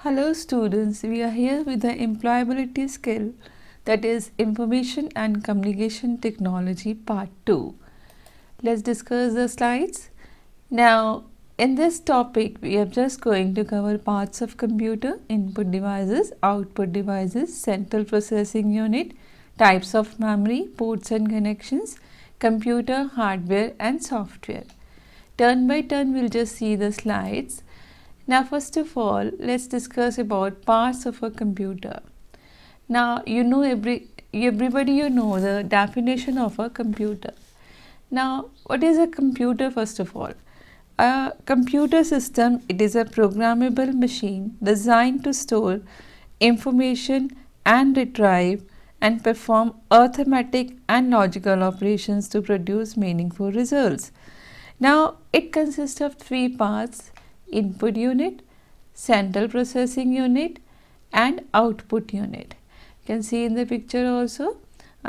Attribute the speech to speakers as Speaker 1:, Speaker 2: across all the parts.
Speaker 1: Hello students, we are here with the employability skill, that is information and communication technology part 2. Let's discuss the slides. Now in this topic we are just going to cover parts of computer: input devices, output devices, central processing unit, types of memory, ports and connections, computer hardware and software. Turn by turn we'll just see the slides. Now first of all, let's discuss about parts of a computer. Now everybody know the definition of a computer. Now what is a computer first of all? A computer system, it is a programmable machine designed to store information and retrieve and perform arithmetic and logical operations to produce meaningful results. Now it consists of three parts: input unit, central processing unit and output unit. You can see in the picture also.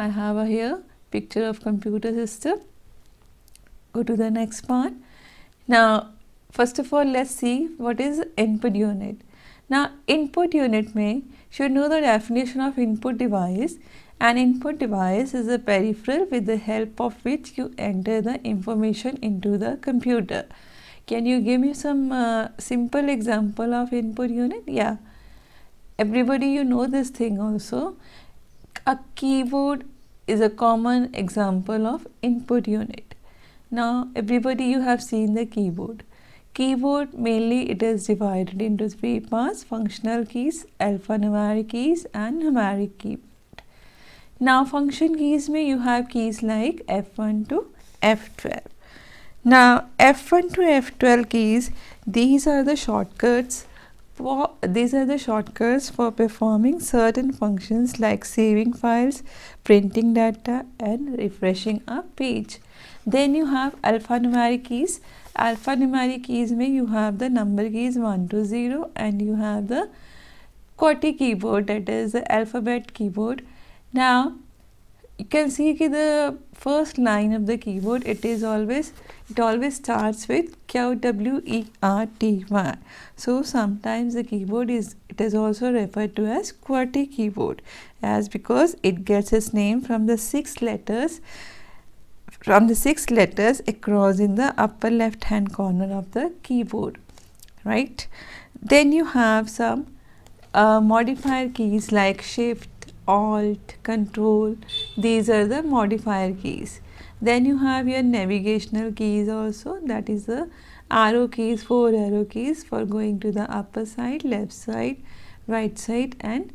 Speaker 1: I have here picture of computer system. Go to the next part. Now first of all, let's see what is input unit. Now input unit में should know the definition of input device. An input device is a peripheral with the help of which you enter the information into the computer. Can you give me some simple example of input unit? Yeah, everybody you know this thing also. A keyboard is a common example of input unit. Now everybody you have seen the keyboard. Keyboard mainly it is divided into three parts: functional keys, alphanumeric keys and numeric keyboard. Now function keys में you have keys like F1 to F12. Now F1 to F12 keys, these are the shortcuts for performing certain functions like saving files, printing data and refreshing a page. Then you have alphanumeric keys. Alphanumeric keys में you have the number keys 1 to 0 and you have the QWERTY keyboard, that is the alphabet keyboard. Now you can see the first line of the keyboard, it always starts with QWERTY. So sometimes the keyboard is also referred to as QWERTY keyboard, as because it gets its name from the six letters across in the upper left hand corner of the keyboard, right? Then you have some modifier keys like Shift, Alt, Control. These are the modifier keys. Then you have your navigational keys also, that is the arrow keys, 4 arrow keys for going to the upper side, left side, right side and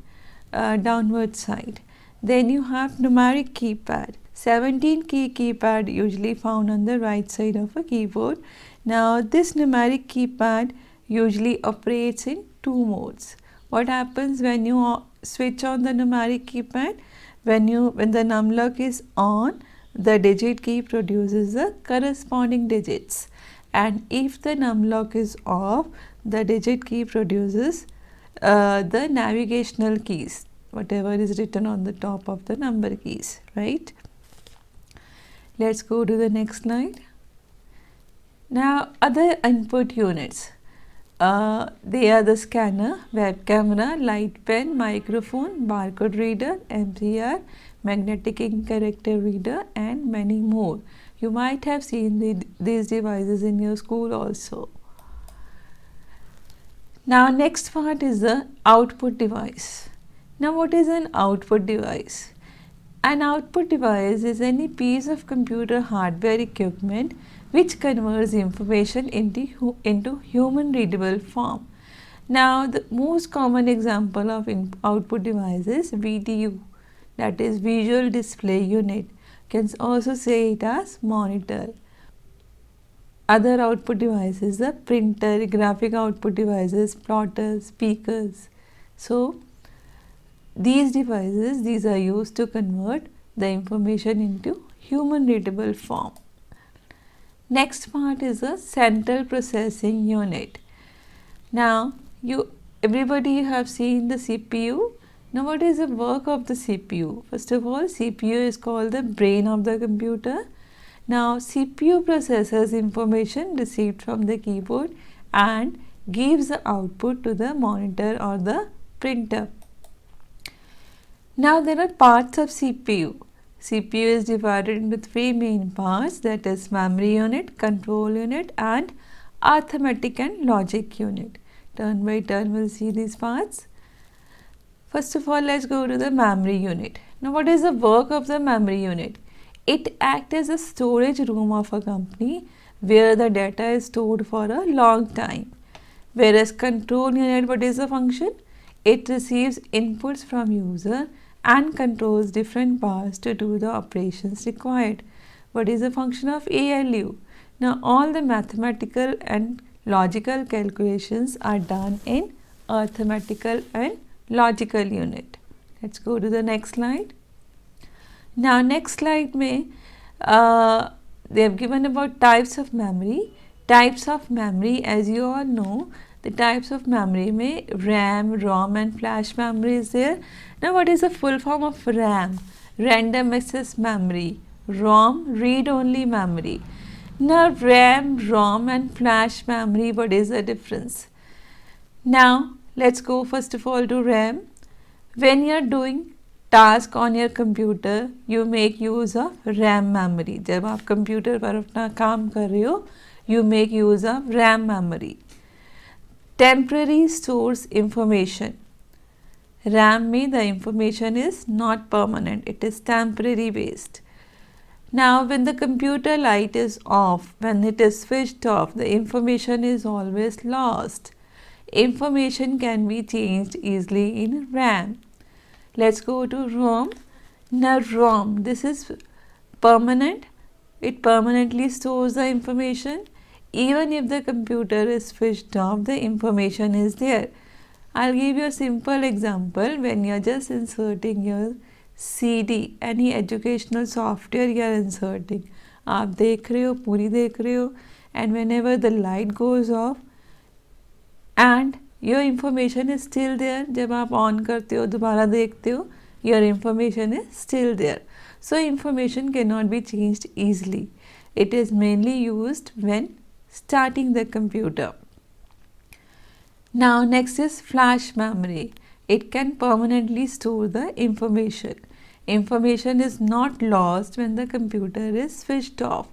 Speaker 1: downward side. Then you have numeric keypad, 17 key keypad usually found on the right side of a keyboard. Now this numeric keypad usually operates in two modes. What happens when you switch on the numeric keypad? When the numlock is on, the digit key produces the corresponding digits, and if the numlock is off, the digit key produces the navigational keys, whatever is written on the top of the number keys, right? Let's go to the next slide. Now other input units. They are the scanner, web camera, light pen, microphone, barcode reader, MCR, magnetic ink character reader and many more. You might have seen these devices in your school also. Now next part is the output device. Now what is an output device? An output device is any piece of computer hardware equipment which converts information into human readable form. Now the most common example of output device is VDU, that is visual display unit. You can also say it as monitor. Other output devices, the printer, graphic output devices, plotters, speakers. So these devices, these are used to convert the information into human readable form. Next part is a central processing unit. Now everybody have seen the CPU. Now what is the work of the CPU? First of all, CPU is called the brain of the computer. Now CPU processes information received from the keyboard and gives the output to the monitor or the printer. Now there are parts of CPU. CPU is divided into three main parts, that is memory unit, control unit and arithmetic and logic unit. Turn by turn we'll see these parts. First of all, let's go to the memory unit. Now what is the work of the memory unit? It acts as a storage room of a company where the data is stored for a long time. Whereas control unit, what is the function? It receives inputs from user and controls different parts to do the operations required. What is the function of ALU? Now all the mathematical and logical calculations are done in arithmetical and logical unit. Let's go to the next slide. Now next slide they have given about types of memory. Types of memory, as you all know, the types of memory में RAM, ROM and flash memory is there. Now what is the full form of RAM? Random access memory. ROM, read only memory. Now RAM, ROM and flash memory, what is the difference? Now let's go first of all to RAM. When you are doing task on your computer, you make use of RAM memory. जब आप computer पर अपना काम कर रहे हो, you make use of RAM memory. Temporary stores information. RAM में the information is not permanent, it is temporary based. Now when the computer light is off, when it is switched off, the information is always lost. Information can be changed easily in RAM. Let's go to ROM. Now ROM, this is permanent. It permanently stores the information. Even if the computer is switched off, the information is there. I'll give you a simple example. When you're just inserting your CD, any educational software you are inserting, आप देख रहे हो, पूरी देख रहे हो, and whenever the light goes off and your information is still there, जब आप on करते हो, दोबारा देखते हो, your information is still there. So information cannot be changed easily. It is mainly used when starting the computer. Now next is flash memory. It can permanently store the information. Information is not lost when the computer is switched off.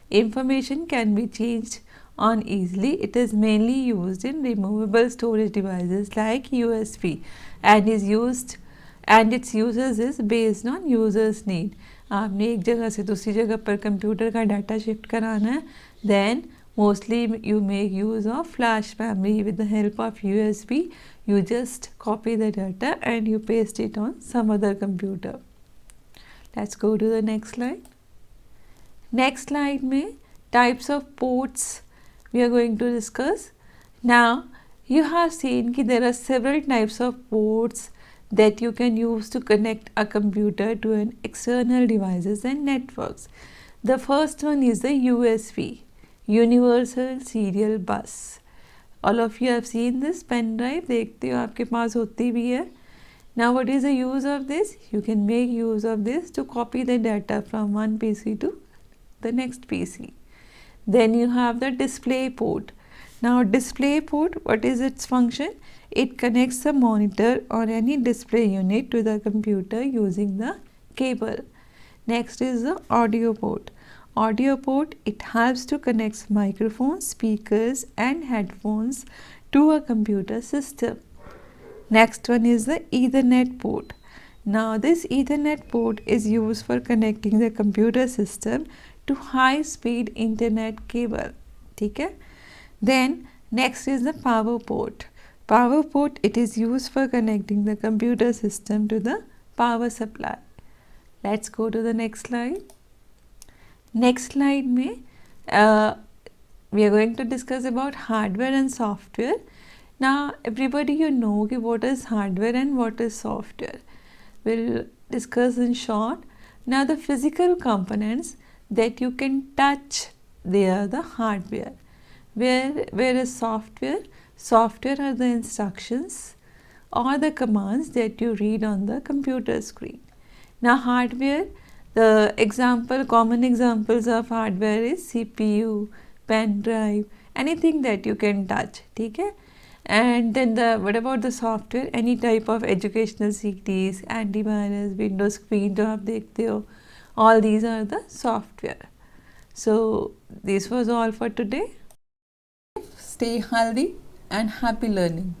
Speaker 1: Information can be changed on easily. It is mainly used in removable storage devices like USB and its uses is based on users need. आपने एक जगह से दूसरी जगह पर computer का data shift कराना है, then mostly you make use of flash memory. With the help of USB, you just copy the data and you paste it on some other computer. Let's go to the next slide. Next slide में types of ports we are going to discuss. Now you have seen that there are several types of ports that you can use to connect a computer to an external devices and networks. The first one is the USB, Universal Serial Bus. All of you have seen this pen drive, देखते हो आपके पास होती भी है. Now what is the use of this? You can make use of this to copy the data from one PC to the next PC. Then you have the display port. Now display port, what is its function? It connects the monitor or any display unit to the computer using the cable. Next is the audio port. Audio port, it helps to connect microphones, speakers and headphones to a computer system. Next one is the Ethernet port. Now this Ethernet port is used for connecting the computer system to high speed internet cable. ठीक है? Then next is the power port. Power port, it is used for connecting the computer system to the power supply. Let's go to the next slide. Next slide में we are going to discuss about hardware and software. Now everybody you know what is hardware and what is software. We'll discuss in short. Now the physical components that you can touch, they are the hardware. Where is software? Software are the instructions or the commands that you read on the computer screen. Now hardware, the common examples of hardware is CPU, pen drive, anything that you can touch. ठीक है? And then what about the software? Any type of educational CDs, antivirus, Windows screen जो आप देखते हो, all these are the software. So this was all for today. Stay healthy and happy learning.